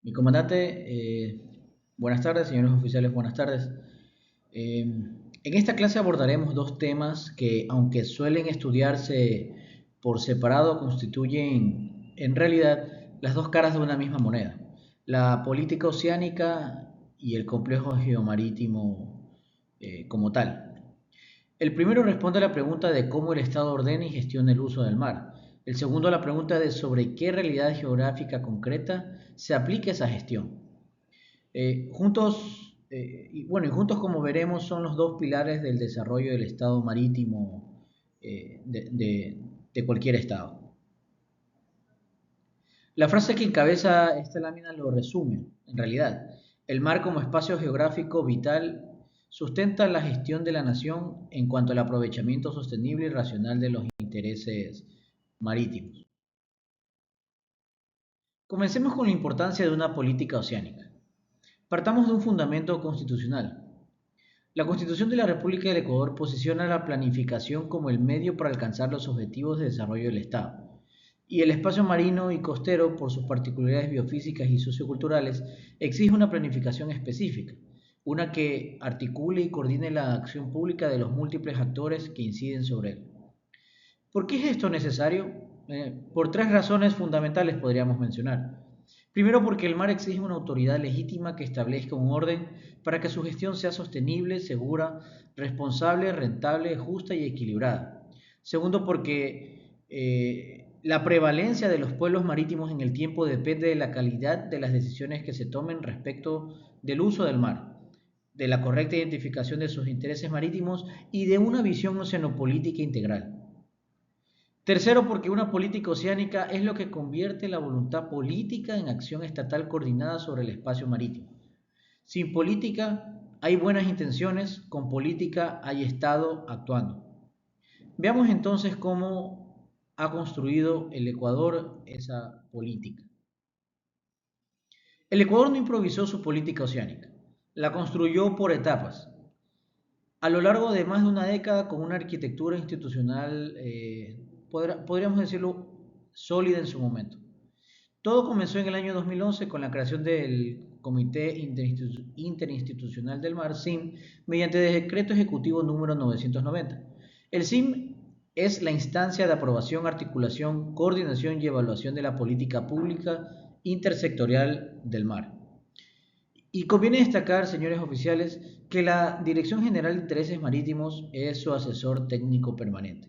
Mi comandante, buenas tardes, señores oficiales, buenas tardes. En esta clase abordaremos dos temas que, aunque suelen estudiarse por separado, constituyen en realidad las dos caras de una misma moneda, la política oceánica y el complejo geomarítimo como tal. El primero responde a la pregunta de cómo el Estado ordena y gestiona el uso del mar. El segundo a la pregunta de sobre qué realidad geográfica concreta se aplica esa gestión. Juntos como veremos son los dos pilares del desarrollo del Estado marítimo de cualquier Estado. La frase que encabeza esta lámina lo resume, en realidad. El mar como espacio geográfico vital sustenta la gestión de la nación en cuanto al aprovechamiento sostenible y racional de los intereses marítimos. Comencemos con la importancia de una política oceánica. Partamos de un fundamento constitucional. La Constitución de la República del Ecuador posiciona la planificación como el medio para alcanzar los objetivos de desarrollo del Estado. Y el espacio marino y costero, por sus particularidades biofísicas y socioculturales, exige una planificación específica, una que articule y coordine la acción pública de los múltiples actores que inciden sobre él. ¿Por qué es esto necesario? Por tres razones fundamentales podríamos mencionar. Primero, porque el mar exige una autoridad legítima que establezca un orden para que su gestión sea sostenible, segura, responsable, rentable, justa y equilibrada. Segundo, porque la prevalencia de los pueblos marítimos en el tiempo depende de la calidad de las decisiones que se tomen respecto del uso del mar, de la correcta identificación de sus intereses marítimos y de una visión oceanopolítica integral. Tercero, porque una política oceánica es lo que convierte la voluntad política en acción estatal coordinada sobre el espacio marítimo. Sin política hay buenas intenciones, con política hay Estado actuando. Veamos entonces cómo ha construido el Ecuador esa política. El Ecuador no improvisó su política oceánica, la construyó por etapas, a lo largo de más de una década con una arquitectura institucional, podríamos decirlo, sólida en su momento. Todo comenzó en el año 2011 con la creación del Comité Interinstitucional del Mar, CIM, mediante decreto ejecutivo número 990. El CIM es la instancia de aprobación, articulación, coordinación y evaluación de la política pública intersectorial del mar. Y conviene destacar, señores oficiales, que la Dirección General de Intereses Marítimos es su asesor técnico permanente.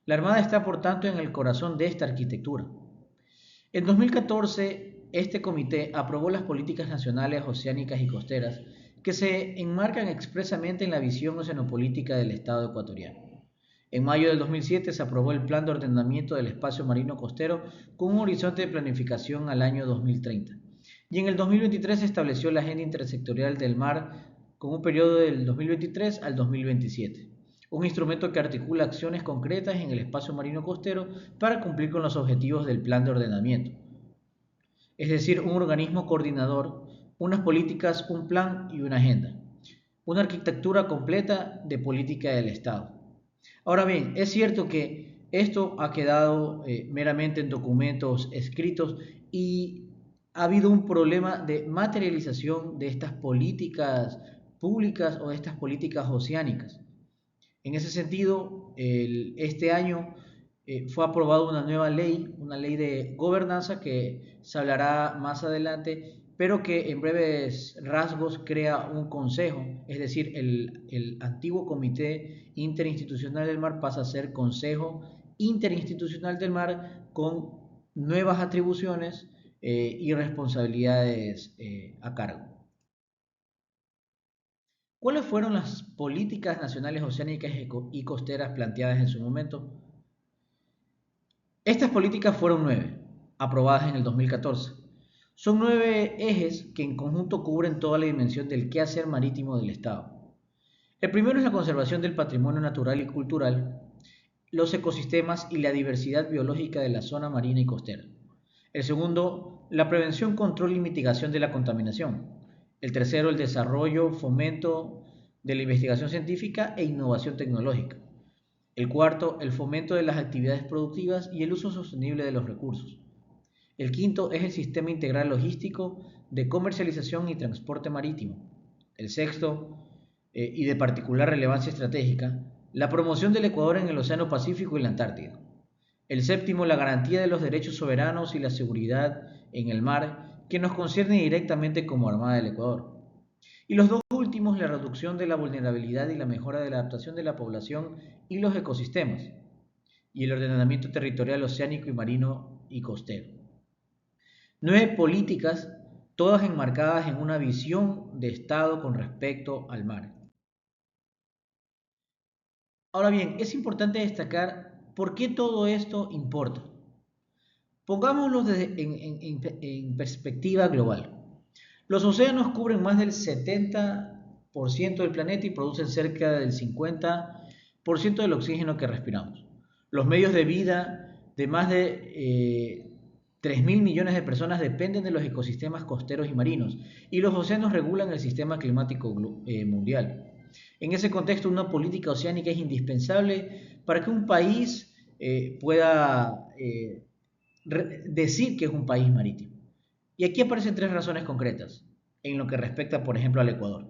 La Armada está, por tanto, en el corazón de esta arquitectura. En 2014, este comité aprobó las políticas nacionales oceánicas y costeras que se enmarcan expresamente en la visión oceanopolítica del Estado ecuatoriano. En mayo del 2007 se aprobó el Plan de Ordenamiento del Espacio Marino Costero con un horizonte de planificación al año 2030. Y en el 2023 se estableció la Agenda Intersectorial del Mar con un periodo del 2023 al 2027, un instrumento que articula acciones concretas en el espacio marino costero para cumplir con los objetivos del plan de ordenamiento. Es decir, un organismo coordinador, unas políticas, un plan y una agenda. Una arquitectura completa de política del Estado. Ahora bien, es cierto que esto ha quedado meramente en documentos escritos y ha habido un problema de materialización de estas políticas públicas o de estas políticas oceánicas. En ese sentido, este año fue aprobada una ley de gobernanza que se hablará más adelante, pero que en breves rasgos crea un consejo, es decir, el antiguo Comité Interinstitucional del Mar pasa a ser Consejo Interinstitucional del Mar con nuevas atribuciones y responsabilidades a cargo. ¿Cuáles fueron las políticas nacionales oceánicas y costeras planteadas en su momento? Estas políticas fueron 9, aprobadas en el 2014. Son 9 ejes que en conjunto cubren toda la dimensión del quehacer marítimo del Estado. El primero es la conservación del patrimonio natural y cultural, los ecosistemas y la diversidad biológica de la zona marina y costera. El segundo, la prevención, control y mitigación de la contaminación. El tercero, el desarrollo, fomento de la investigación científica e innovación tecnológica. El cuarto, el fomento de las actividades productivas y el uso sostenible de los recursos. El quinto es el sistema integral logístico de comercialización y transporte marítimo. El sexto, y de particular relevancia estratégica, la promoción del Ecuador en el Océano Pacífico y la Antártida. El séptimo, la garantía de los derechos soberanos y la seguridad en el mar, que nos concierne directamente como Armada del Ecuador. Y los dos últimos, la reducción de la vulnerabilidad y la mejora de la adaptación de la población y los ecosistemas, y el ordenamiento territorial oceánico y marino y costero. 9 políticas, todas enmarcadas en una visión de Estado con respecto al mar. Ahora bien, es importante destacar por qué todo esto importa. Pongámoslo en perspectiva global. Los océanos cubren más del 70% del planeta y producen cerca del 50% del oxígeno que respiramos. Los medios de vida de más de 3.000 millones de personas dependen de los ecosistemas costeros y marinos, y los océanos regulan el sistema climático mundial. En ese contexto, una política oceánica es indispensable para que un país pueda decir que es un país marítimo. Y aquí aparecen tres razones concretas en lo que respecta, por ejemplo, al Ecuador.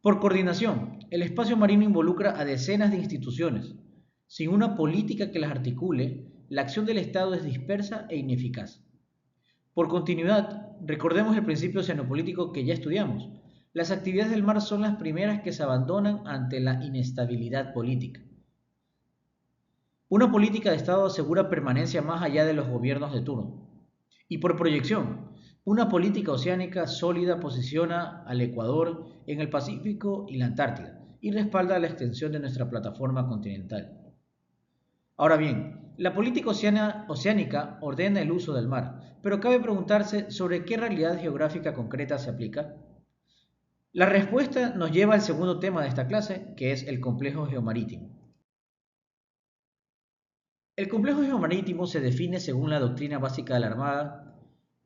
Por coordinación, el espacio marino involucra a decenas de instituciones. Sin una política que las articule, la acción del Estado es dispersa e ineficaz. Por continuidad, recordemos el principio oceanopolítico que ya estudiamos. Las actividades del mar son las primeras que se abandonan ante la inestabilidad política. Una política de Estado asegura permanencia más allá de los gobiernos de turno. Y por proyección, una política oceánica sólida posiciona al Ecuador en el Pacífico y la Antártida y respalda la extensión de nuestra plataforma continental. Ahora bien, la política oceánica ordena el uso del mar, pero cabe preguntarse sobre qué realidad geográfica concreta se aplica. La respuesta nos lleva al segundo tema de esta clase, que es el complejo geomarítimo. El complejo geomarítimo se define según la doctrina básica de la Armada,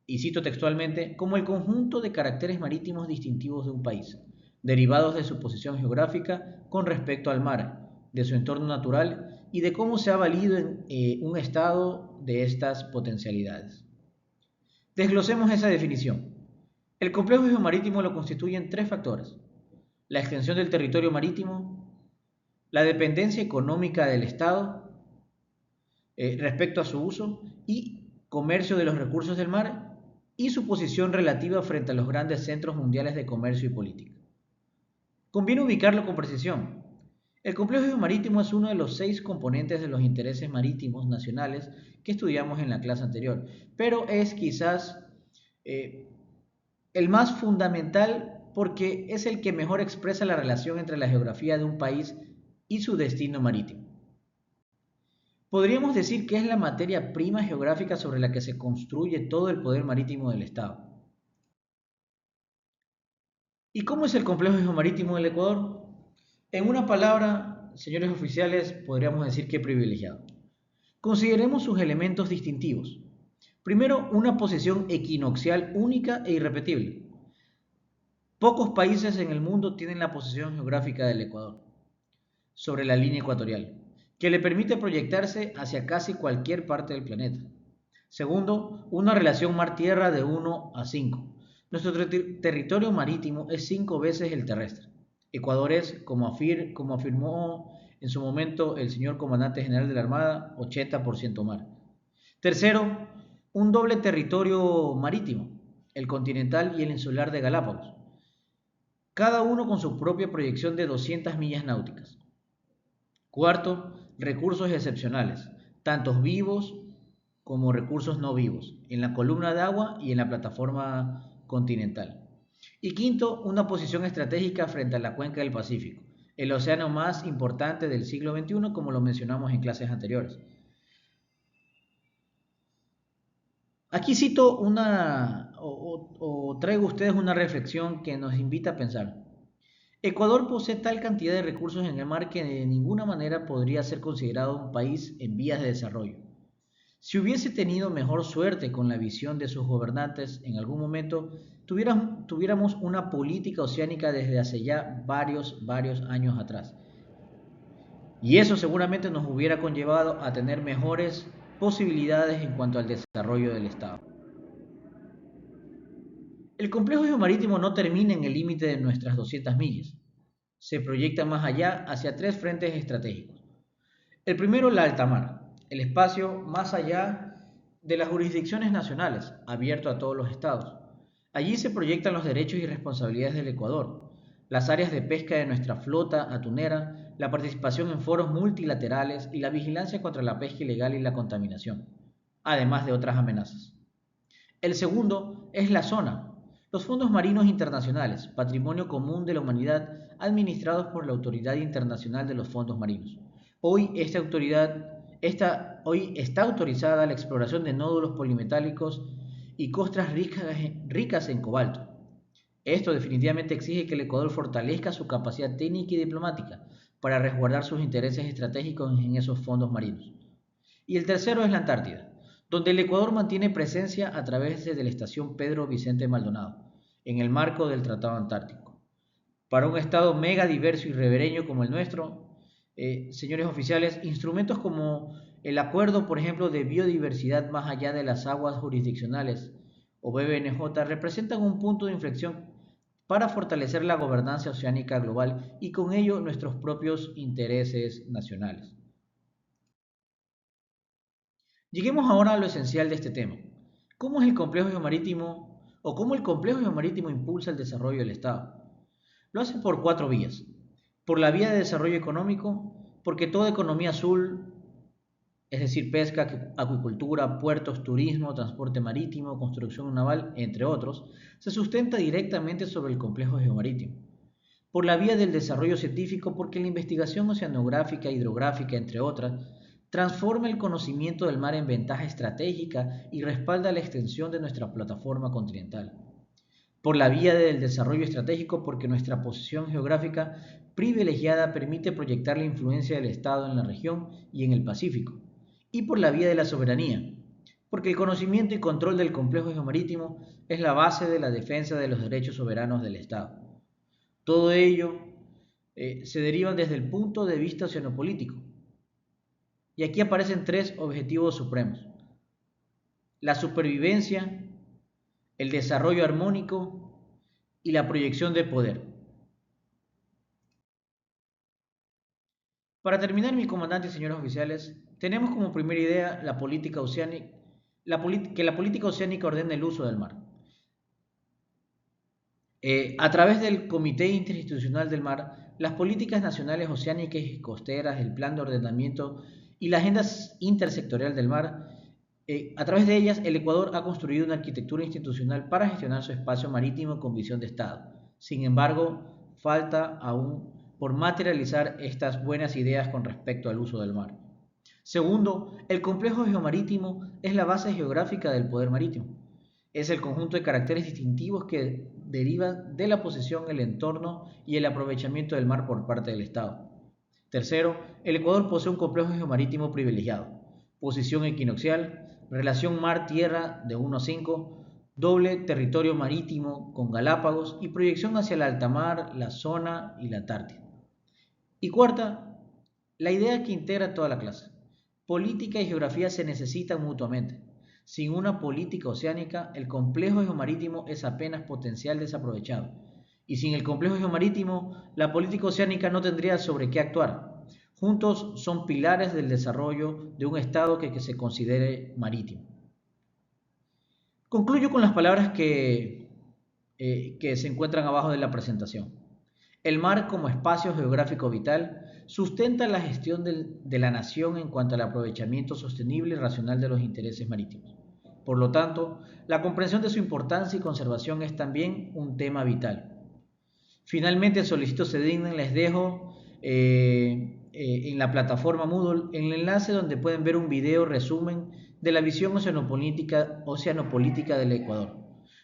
y cito textualmente, como el conjunto de caracteres marítimos distintivos de un país, derivados de su posición geográfica con respecto al mar, de su entorno natural y de cómo se ha valido en un estado de estas potencialidades. Desglosemos esa definición. El complejo geomarítimo lo constituyen tres factores: la extensión del territorio marítimo, la dependencia económica del Estado respecto a su uso y comercio de los recursos del mar y su posición relativa frente a los grandes centros mundiales de comercio y política. Conviene ubicarlo con precisión. El complejo marítimo es uno de los 6 componentes de los intereses marítimos nacionales que estudiamos en la clase anterior, pero es quizás el más fundamental porque es el que mejor expresa la relación entre la geografía de un país y su destino marítimo. Podríamos decir que es la materia prima geográfica sobre la que se construye todo el poder marítimo del Estado. ¿Y cómo es el complejo geomarítimo del Ecuador? En una palabra, señores oficiales, podríamos decir que privilegiado. Consideremos sus elementos distintivos. Primero, una posición equinoccial única e irrepetible. Pocos países en el mundo tienen la posición geográfica del Ecuador sobre la línea ecuatorial, que le permite proyectarse hacia casi cualquier parte del planeta. Segundo, una relación mar-tierra de 1 a 5. Nuestro territorio marítimo es 5 veces el terrestre. Ecuador es, como afirmó en su momento el señor comandante general de la Armada, 80% mar. Tercero, un doble territorio marítimo, el continental y el insular de Galápagos, cada uno con su propia proyección de 200 millas náuticas. Cuarto, recursos excepcionales, tanto vivos como recursos no vivos, en la columna de agua y en la plataforma continental. Y quinto, una posición estratégica frente a la cuenca del Pacífico, el océano más importante del siglo XXI, como lo mencionamos en clases anteriores. Aquí cito traigo a ustedes una reflexión que nos invita a pensar. Ecuador posee tal cantidad de recursos en el mar que de ninguna manera podría ser considerado un país en vías de desarrollo. Si hubiese tenido mejor suerte con la visión de sus gobernantes en algún momento, tuviéramos una política oceánica desde hace ya varios años atrás. Y eso seguramente nos hubiera conllevado a tener mejores posibilidades en cuanto al desarrollo del Estado. El complejo geomarítimo no termina en el límite de nuestras 200 millas. Se proyecta más allá hacia tres frentes estratégicos. El primero, la alta mar, el espacio más allá de las jurisdicciones nacionales, abierto a todos los estados. Allí se proyectan los derechos y responsabilidades del Ecuador, las áreas de pesca de nuestra flota atunera, la participación en foros multilaterales y la vigilancia contra la pesca ilegal y la contaminación, además de otras amenazas. El segundo es la zona, los fondos marinos internacionales, patrimonio común de la humanidad, administrados por la Autoridad Internacional de los Fondos Marinos. Hoy está autorizada la exploración de nódulos polimetálicos y costras ricas en cobalto. Esto definitivamente exige que el Ecuador fortalezca su capacidad técnica y diplomática para resguardar sus intereses estratégicos en esos fondos marinos. Y el tercero es la Antártida, donde el Ecuador mantiene presencia a través de la estación Pedro Vicente Maldonado, en el marco del Tratado Antártico. Para un Estado mega diverso y ribereño como el nuestro, señores oficiales, instrumentos como el Acuerdo, por ejemplo, de Biodiversidad más allá de las aguas jurisdiccionales, o BBNJ, representan un punto de inflexión para fortalecer la gobernanza oceánica global y con ello nuestros propios intereses nacionales. Lleguemos ahora a lo esencial de este tema. ¿Cómo es el complejo geomarítimo o cómo el complejo geomarítimo impulsa el desarrollo del Estado? Lo hace por cuatro vías. Por la vía de desarrollo económico, porque toda economía azul, es decir, pesca, acuicultura, puertos, turismo, transporte marítimo, construcción naval, entre otros, se sustenta directamente sobre el complejo geomarítimo. Por la vía del desarrollo científico, porque la investigación oceanográfica, hidrográfica, entre otras, transforma el conocimiento del mar en ventaja estratégica y respalda la extensión de nuestra plataforma continental. Por la vía del desarrollo estratégico, porque nuestra posición geográfica privilegiada permite proyectar la influencia del Estado en la región y en el Pacífico. Y por la vía de la soberanía, porque el conocimiento y control del complejo geomarítimo es la base de la defensa de los derechos soberanos del Estado. Todo ello se deriva desde el punto de vista oceanopolítico. Y aquí aparecen tres objetivos supremos: la supervivencia, el desarrollo armónico y la proyección de poder. Para terminar, mi comandante y señores oficiales, tenemos como primera idea la política oceánica, que la política oceánica ordena el uso del mar. A través del Comité Interinstitucional del Mar, las políticas nacionales oceánicas y costeras, el plan de ordenamiento y la agenda intersectorial del mar, a través de ellas el Ecuador ha construido una arquitectura institucional para gestionar su espacio marítimo con visión de Estado. Sin embargo, falta aún por materializar estas buenas ideas con respecto al uso del mar. Segundo, el complejo geomarítimo es la base geográfica del poder marítimo. Es el conjunto de caracteres distintivos que derivan de la posesión, el entorno y el aprovechamiento del mar por parte del Estado. Tercero, el Ecuador posee un complejo geomarítimo privilegiado: posición equinoccial, relación mar-tierra de 1 a 5, doble territorio marítimo con Galápagos y proyección hacia la alta mar, la zona y la Antártida. Y cuarta, la idea que integra toda la clase: política y geografía se necesitan mutuamente. Sin una política oceánica, el complejo geomarítimo es apenas potencial desaprovechado. Y sin el complejo geomarítimo, la política oceánica no tendría sobre qué actuar. Juntos son pilares del desarrollo de un Estado que se considere marítimo. Concluyo con las palabras que se encuentran abajo de la presentación. El mar, como espacio geográfico vital, sustenta la gestión de la nación en cuanto al aprovechamiento sostenible y racional de los intereses marítimos. Por lo tanto, la comprensión de su importancia y conservación es también un tema vital. Finalmente, solicito se dignen, les dejo en la plataforma Moodle el enlace donde pueden ver un video resumen de la visión oceanopolítica del Ecuador.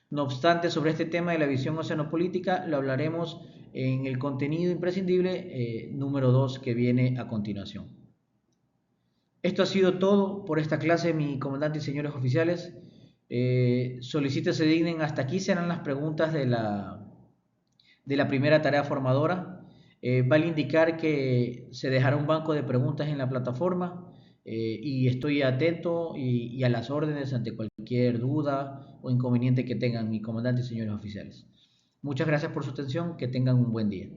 No obstante, sobre este tema de la visión oceanopolítica lo hablaremos en el contenido imprescindible número 2 que viene a continuación. Esto ha sido todo por esta clase, mi comandante y señores oficiales. Solicito se dignen, hasta aquí serán las preguntas de la primera tarea formadora. Vale indicar que se dejará un banco de preguntas en la plataforma y estoy atento y a las órdenes ante cualquier duda o inconveniente que tengan mi comandante y señores oficiales. Muchas gracias por su atención, que tengan un buen día.